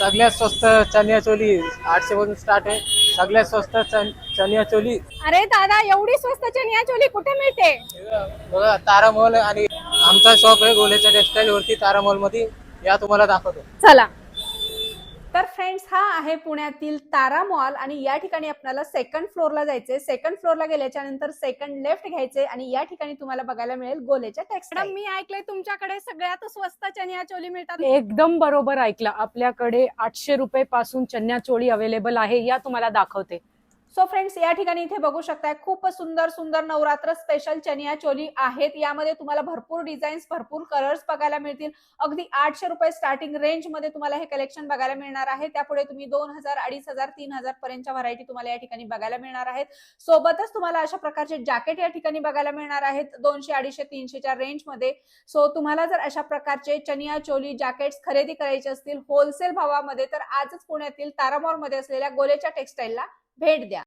सगळ्यात स्वस्त चनिया चोली 800 पासून स्टार्ट आहे. सगळ्यात स्वस्त चनिया चोली अरे दादा, एवढी स्वस्त चनिया चोली कुठे मिळते? बघा तारा मॉल. आणि आमचा शॉप आहे गोल्याच्या टेक्सटाईल वरती तारा मॉल मध्ये. या तुम्हाला दाखवतो. चला. तर फ्रेंड्स, हा आहे पुण्यातील तारा मॉल आणि या ठिकाणी आपल्याला सेकंड फ्लोअरला जायचंय. सेकंड फ्लोअरला गेल्याच्या नंतर सेकंड लेफ्ट घ्यायचे आणि या ठिकाणी तुम्हाला बघायला मिळेल गोल्याच्या टेक्सटाईल. मी ऐकलंय तुमच्याकडे सगळ्यात स्वस्त चनिया चोली मिळतात. एकदम बरोबर ऐकलं. आपल्याकडे 800 रुपये पासून चन्या चोळी अवेलेबल आहे. या तुम्हाला दाखवते. सो फ्रेंड्स, या ठिकाणी इथे बघू शकताय खूप सुंदर सुंदर नवरात्र स्पेशल चनिया चोली आहेत. यामध्ये तुम्हाला भरपूर डिझाईन्स, भरपूर कलर्स बघायला मिळतील. अगदी 800 रुपये स्टार्टिंग रेंज मध्ये तुम्हाला हे कलेक्शन बघायला मिळणार आहे. त्यापुढे तुम्ही 2000, 2500, 3000 पर्यंतच्या व्हरायटी तुम्हाला या ठिकाणी बघायला मिळणार आहेत. सोबतच तुम्हाला अशा प्रकारचे जॅकेट या ठिकाणी बघायला मिळणार आहेत 200, 250, 300च्या रेंज मध्ये. सो तुम्हाला जर अशा प्रकारचे चनिया चोली जॅकेट्स खरेदी करायचे असतील होलसेल भावामध्ये, तर आजच पुण्यातील तारा मॉल मध्ये असलेल्या गोल्याच्या टेक्सटाईलला भेट द्या.